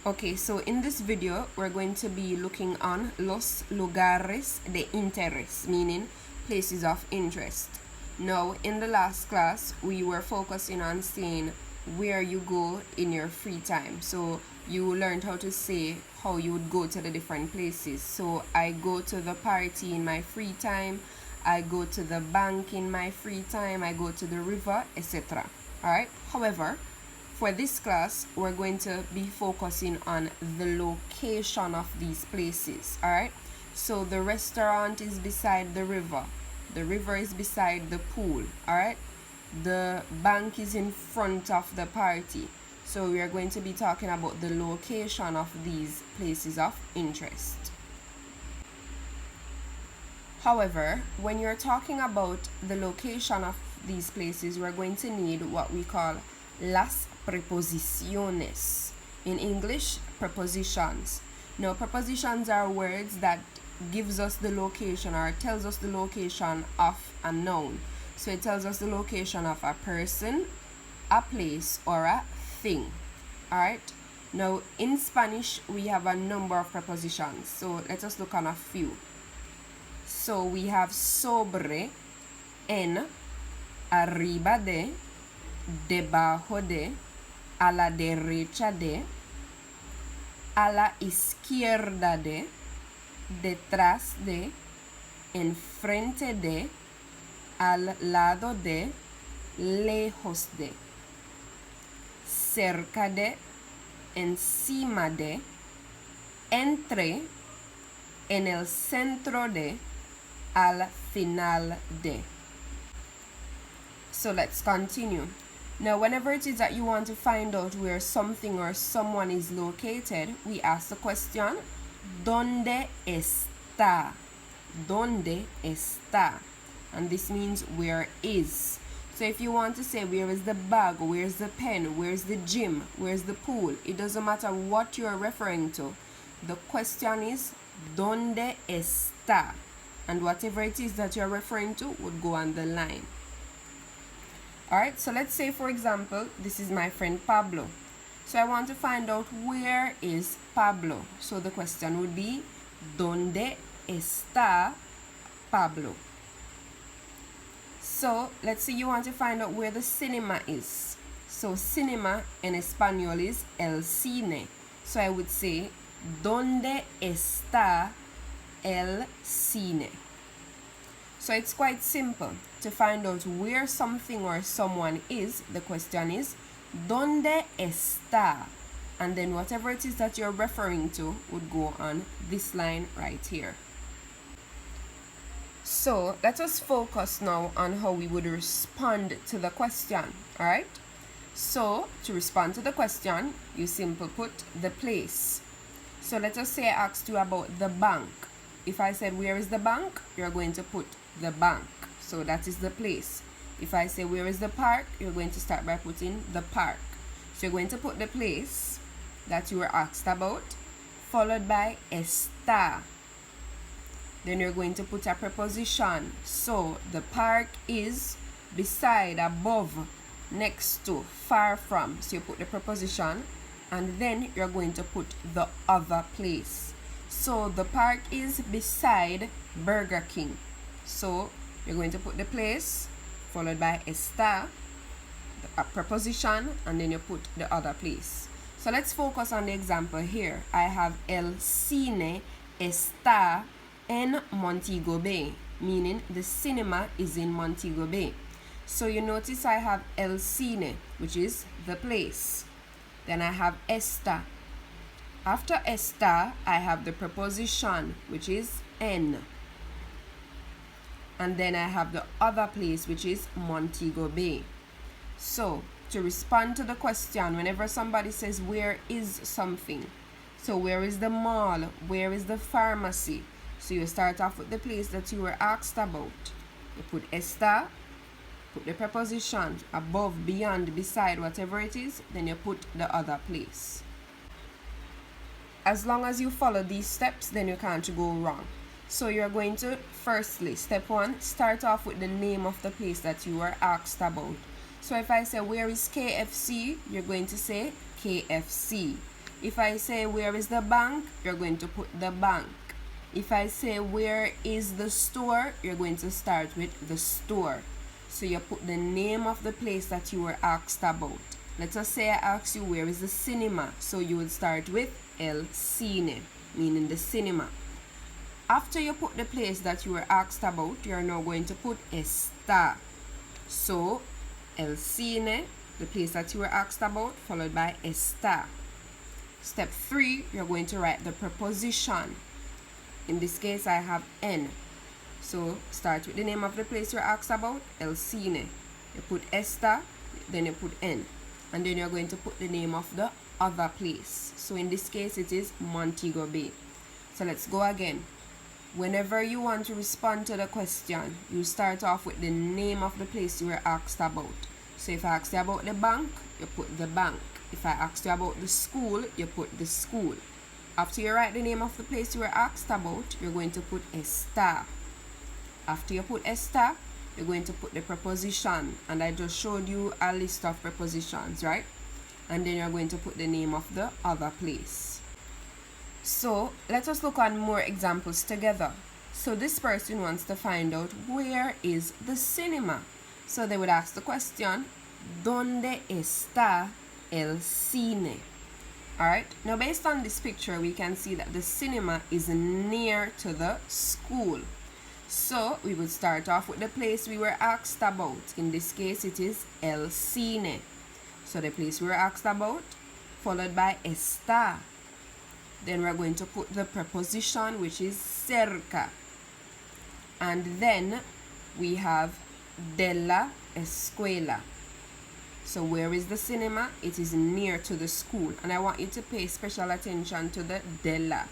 Okay, so in this video, we're going to be looking on los lugares de interés, meaning places of interest. Now, in the last class, we were focusing on saying where you go in your free time. So you learned how to say how you would go to the different places. So I go to the party in my free time, I go to the bank in my free time, I go to the river, etc. Alright, however, for this class, we're going to be focusing on the location of these places, alright? So the restaurant is beside the river is beside the pool, alright? The bank is in front of the party. So we are going to be talking about the location of these places of interest. However, when you're talking about the location of these places, we're going to need what we call las preposiciones. In English, prepositions. Now, prepositions are words that gives us the location or tells us the location of a noun. So it tells us the location of a person, a place, or a thing. Alright? Now, in Spanish, we have a number of prepositions. So let us look on a few. So we have sobre, en, arriba de, debajo de, a la derecha de, a la izquierda de, detrás de, enfrente de, al lado de, lejos de, cerca de, encima de, entre, en el centro de, al final de. So let's continue. Now, whenever it is that you want to find out where something or someone is located, we ask the question, ¿Dónde está? ¿Dónde está? And this means where is. So if you want to say where is the bag, where's the pen, where's the gym, where's the pool, it doesn't matter what you're referring to. The question is, ¿Dónde está? And whatever it is that you're referring to would go on the line. Alright, so let's say, for example, this is my friend Pablo. So I want to find out where is Pablo. So the question would be, ¿Dónde está Pablo? So let's say you want to find out where the cinema is. So cinema in Espanol is el cine. So I would say, ¿Dónde está el cine? So it's quite simple. To find out where something or someone is, the question is, ¿Dónde está? And then whatever it is that you're referring to would go on this line right here. So let us focus now on how we would respond to the question, alright? So to respond to the question, you simply put the place. So let us say I asked you about the bank. If I said where is the bank, you're going to put the bank. So that is the place. If I say where is the park, you're going to start by putting the park. So you're going to put the place that you were asked about, followed by está. Then you're going to put a preposition. So the park is beside, above, next to, far from. So you put the preposition, and then you're going to put the other place. So the park is beside Burger King. So you're going to put the place, followed by está, a preposition, and then you put the other place. So let's focus on the example here. I have el cine está en Montego Bay, meaning the cinema is in Montego Bay. So you notice I have el cine, which is the place. Then I have está. After está, I have the preposition, which is en. And then I have the other place, which is Montego Bay. So to respond to the question, whenever somebody says where is something, so where is the mall, where is the pharmacy, so you start off with the place that you were asked about. You put está, put the preposition, above, beyond, beside, whatever it is, then you put the other place. As long as you follow these steps, then you can't go wrong. So you're going to, firstly, step 1, start off with the name of the place that you were asked about. So if I say, where is KFC? You're going to say KFC. If I say where is the bank, you're going to put the bank. If I say where is the store, you're going to start with the store. So you put the name of the place that you were asked about. Let us say I asked you where is the cinema. So you would start with El Cine, meaning the cinema. After you put the place that you were asked about, you are now going to put está. So El Cine, the place that you were asked about, followed by está. Step 3, you're going to write the preposition. In this case, I have en. So start with the name of the place you're asked about, El Cine. You put está, then you put en. And then you're going to put the name of the other place. So in this case, it is Montego Bay. So let's go again. Whenever you want to respond to the question, you start off with the name of the place you were asked about. So if I asked you about the bank, you put the bank. If I asked you about the school, you put the school. After you write the name of the place you were asked about, you're going to put está. After you put está, you're going to put the preposition. And I just showed you a list of prepositions, right? And then you're going to put the name of the other place. So let us look at more examples together. So this person wants to find out where is the cinema. So they would ask the question, ¿Dónde está el cine? Alright, now based on this picture, we can see that the cinema is near to the school. So we would start off with the place we were asked about. In this case, it is El Cine. So the place we were asked about, followed by está. Then we're going to put the preposition, which is cerca. And then we have de la escuela. So where is the cinema? It is near to the school. And I want you to pay special attention to the de la.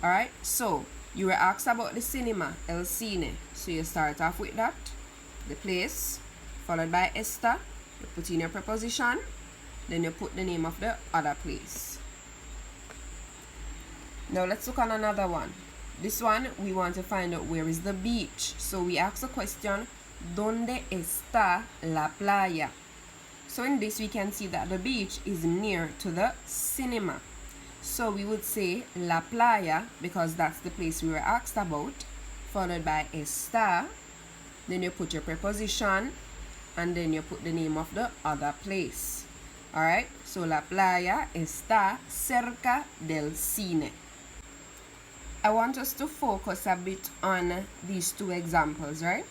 Alright, so you were asked about the cinema, El Cine. So you start off with that, the place, followed by está. You put in your preposition, then you put the name of the other place. Now let's look at another one. This one, we want to find out where is the beach. So we ask the question, ¿Dónde está la playa? So in this, we can see that the beach is near to the cinema. So we would say la playa, because that's the place we were asked about, followed by está. Then you put your preposition, and then you put the name of the other place. Alright, so la playa está cerca del cine. I want us to focus a bit on these two examples, right?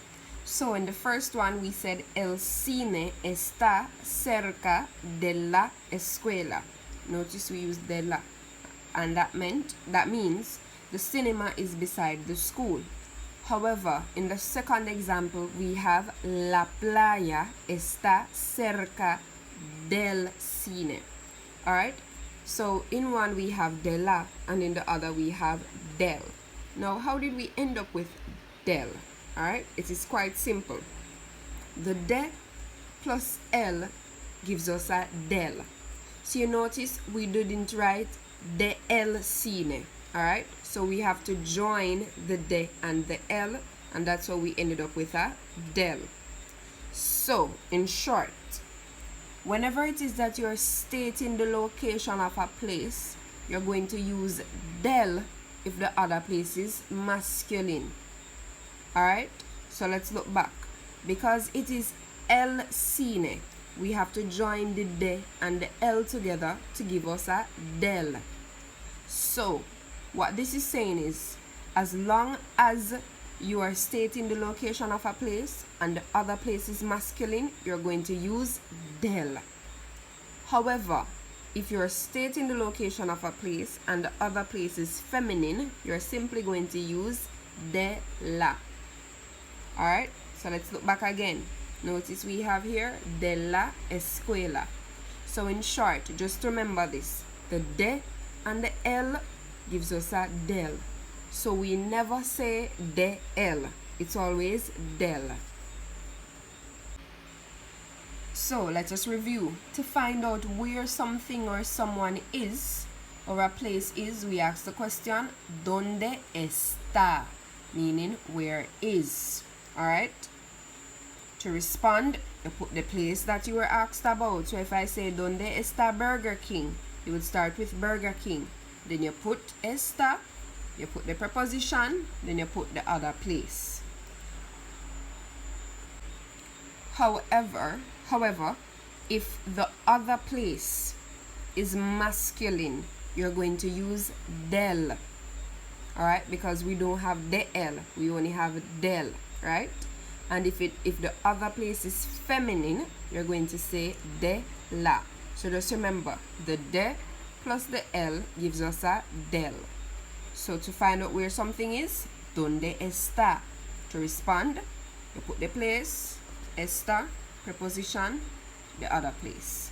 So in the first one, we said el cine está cerca de la escuela. Notice we used de la. And that means the cinema is beside the school. However, in the second example, we have la playa está cerca del cine. Alright? So in one we have de la, and in the other we have del. Now, how did we end up with del? Alright, it is quite simple. The de plus el gives us a del. So you notice we didn't write de el cine. Alright, so we have to join the de and the el, and that's how we ended up with a del. So, in short, whenever it is that you're stating the location of a place, you're going to use del if the other place is masculine. Alright, so let's look back. Because it is el cine, we have to join the de and the el together to give us a del. So, what this is saying is, as long as you are stating the location of a place and the other place is masculine, you're going to use del. However, if you're stating the location of a place and the other place is feminine, you're simply going to use de la. Alright, so let's look back again. Notice we have here de la escuela. So in short, just remember this. The de and the el gives us a del. So we never say de el. It's always del. So let us review. To find out where something or someone is or a place is, we ask the question, ¿Dónde está? Meaning, where is? Alright? To respond, you put the place that you were asked about. So if I say, ¿Dónde está Burger King? you would start with Burger King. Then you put esta, you put the preposition, then you put the other place. However, if the other place is masculine, you're going to use del. Alright, because we don't have del, we only have del, right? And if the other place is feminine, you're going to say de la. So just remember, the de plus the l gives us a del. So to find out where something is, donde está? To respond, you put the place, está, preposition, the other place.